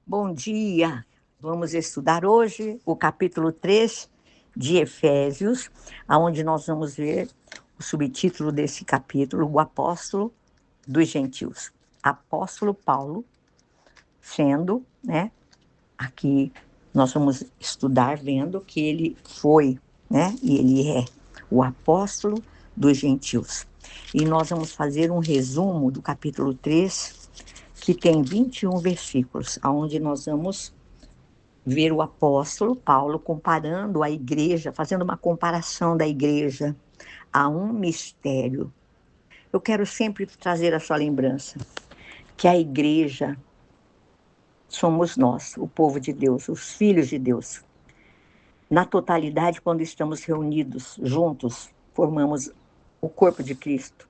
Bom dia! Vamos estudar hoje o capítulo 3 de Efésios, onde nós vamos ver o subtítulo desse capítulo, o apóstolo dos gentios. Apóstolo Paulo, sendo, aqui nós vamos estudar vendo que ele foi, e ele é o apóstolo dos gentios. E nós vamos fazer um resumo do capítulo 3, que tem 21 versículos, onde nós vamos ver o apóstolo Paulo comparando a igreja, fazendo uma comparação da igreja a um mistério. Eu quero sempre trazer a sua lembrança que a igreja somos nós, o povo de Deus, os filhos de Deus. Na totalidade, quando estamos reunidos juntos, formamos o corpo de Cristo.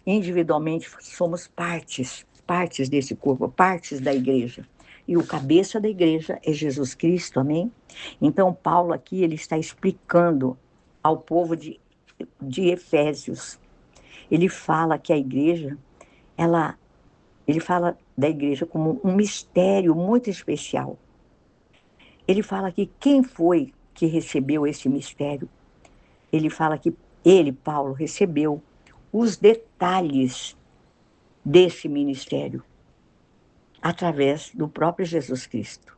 Individualmente, somos partes desse corpo, partes da igreja. E o cabeça da igreja é Jesus Cristo, amém? Então, Paulo aqui, ele está explicando ao povo de Efésios. Ele fala que a igreja, ele fala da igreja como um mistério muito especial. Ele fala que quem foi que recebeu esse mistério? Ele fala que ele, Paulo, recebeu os detalhes desse ministério através do próprio Jesus Cristo.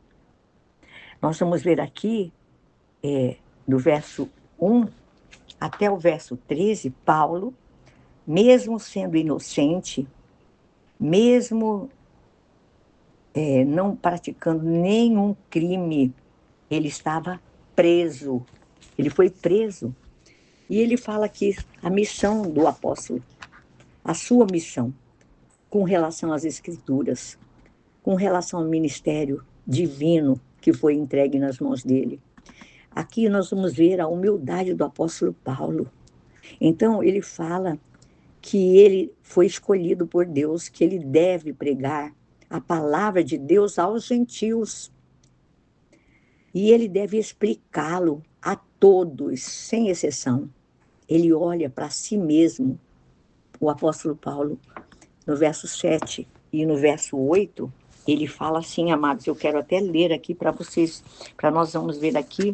Nós vamos ver aqui, do verso 1 até o verso 13, Paulo, mesmo sendo inocente, mesmo não praticando nenhum crime, ele estava preso. Ele foi preso. E ele fala aqui a missão do apóstolo, a sua missão, com relação às Escrituras, com relação ao ministério divino que foi entregue nas mãos dele. Aqui nós vamos ver a humildade do apóstolo Paulo. Então, ele fala que ele foi escolhido por Deus, que ele deve pregar a palavra de Deus aos gentios. E ele deve explicá-lo a todos, sem exceção. Ele olha para si mesmo, o apóstolo Paulo, no verso 7 e no verso 8, ele fala assim, amados, eu quero até ler aqui para vocês, para nós vamos ver aqui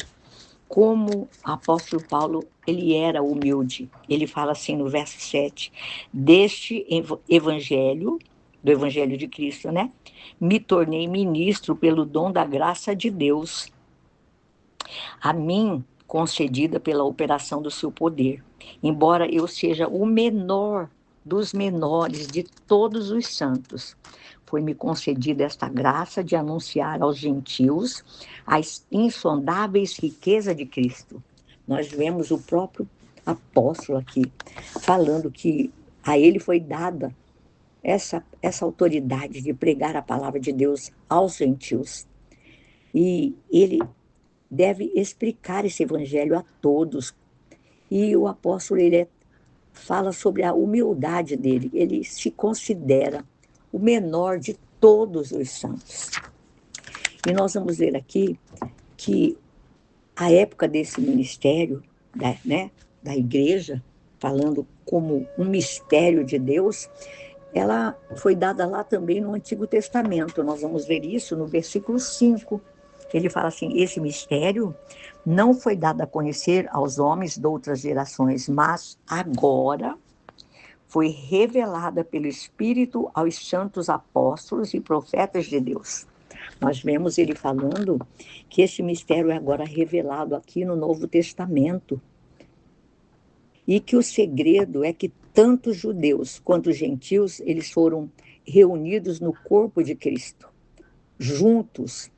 como o apóstolo Paulo, ele era humilde. Ele fala assim no verso 7, deste evangelho, do evangelho de Cristo, me tornei ministro pelo dom da graça de Deus, a mim concedida pela operação do seu poder. Embora eu seja o menor dos menores de todos os santos, foi-me concedida esta graça de anunciar aos gentios as insondáveis riquezas de Cristo. Nós vemos o próprio apóstolo aqui falando que a ele foi dada essa autoridade de pregar a palavra de Deus aos gentios. E ele deve explicar esse evangelho a todos. E o apóstolo, fala sobre a humildade dele. Ele se considera o menor de todos os santos. E nós vamos ver aqui que a época desse ministério, da igreja, falando como um mistério de Deus, ela foi dada lá também no Antigo Testamento. Nós vamos ver isso no versículo 5. Ele fala assim, esse mistério não foi dado a conhecer aos homens de outras gerações, mas agora foi revelada pelo Espírito aos santos apóstolos e profetas de Deus. Nós vemos ele falando que esse mistério é agora revelado aqui no Novo Testamento. E que o segredo é que tanto judeus quanto gentios, eles foram reunidos no corpo de Cristo, juntos.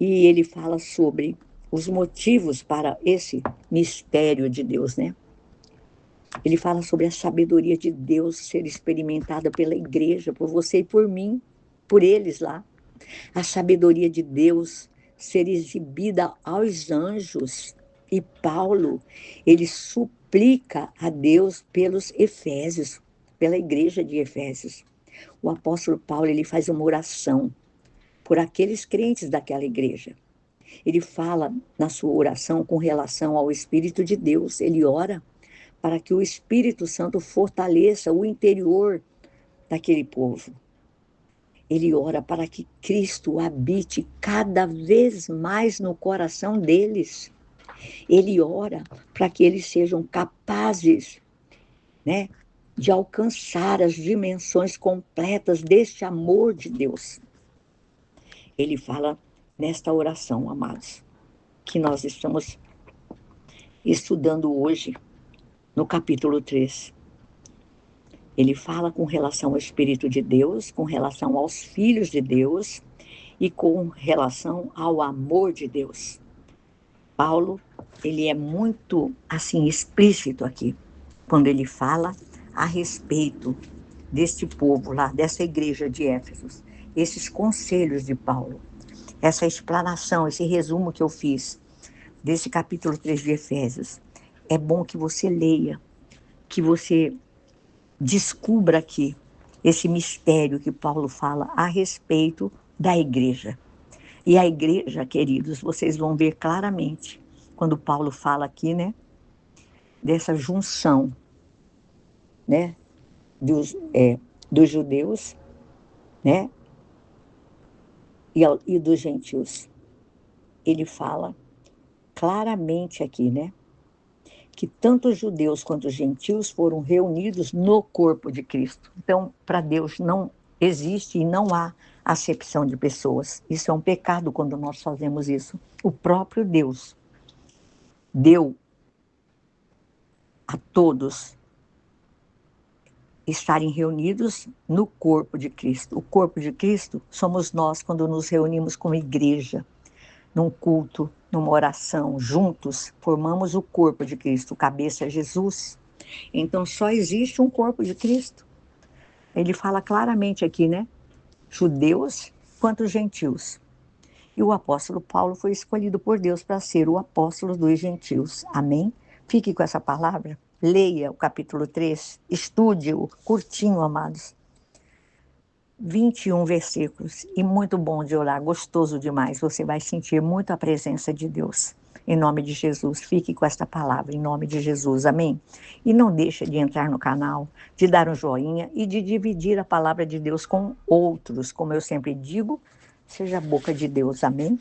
E ele fala sobre os motivos para esse mistério de Deus, Ele fala sobre a sabedoria de Deus ser experimentada pela igreja, por você e por mim, por eles lá. A sabedoria de Deus ser exibida aos anjos. E Paulo, ele suplica a Deus pelos Efésios, pela igreja de Efésios. O apóstolo Paulo, ele faz uma oração por aqueles crentes daquela igreja. Ele fala na sua oração com relação ao Espírito de Deus. Ele ora para que o Espírito Santo fortaleça o interior daquele povo. ele ora para que Cristo habite cada vez mais no coração deles. Ele ora para que eles sejam capazes, né, de alcançar as dimensões completas deste amor de Deus. Ele fala nesta oração, amados, que nós estamos estudando hoje, no capítulo 3. Ele fala com relação ao Espírito de Deus, com relação aos filhos de Deus e com relação ao amor de Deus. Paulo, ele é muito, assim, explícito aqui, quando ele fala a respeito deste povo lá, dessa igreja de Éfeso, esses conselhos de Paulo, essa explanação, esse resumo que eu fiz desse capítulo 3 de Efésios. É bom que você leia, que você descubra aqui esse mistério que Paulo fala a respeito da igreja. E a igreja, queridos, vocês vão ver claramente, quando Paulo fala aqui, né, dessa junção, né, dos judeus, né, e dos gentios. Ele fala claramente aqui, né, que tanto os judeus quanto os gentios foram reunidos no corpo de Cristo. Então, para Deus não existe e não há acepção de pessoas. Isso é um pecado quando nós fazemos isso. O próprio Deus deu a todos estarem reunidos no corpo de Cristo. O corpo de Cristo somos nós quando nos reunimos como igreja, num culto, numa oração, juntos, formamos o corpo de Cristo. O cabeça é Jesus. Então, só existe um corpo de Cristo. Ele fala claramente aqui, né? Judeus quanto gentios. E o apóstolo Paulo foi escolhido por Deus para ser o apóstolo dos gentios. Amém? Fique com essa palavra. Leia o capítulo 3. Estude-o, curtinho, amados. 21 versículos. E muito bom de orar, gostoso demais. Você vai sentir muito a presença de Deus. Em nome de Jesus, fique com esta palavra, em nome de Jesus, amém? E não deixe de entrar no canal, de dar um joinha e de dividir a palavra de Deus com outros. Como eu sempre digo, seja a boca de Deus, amém?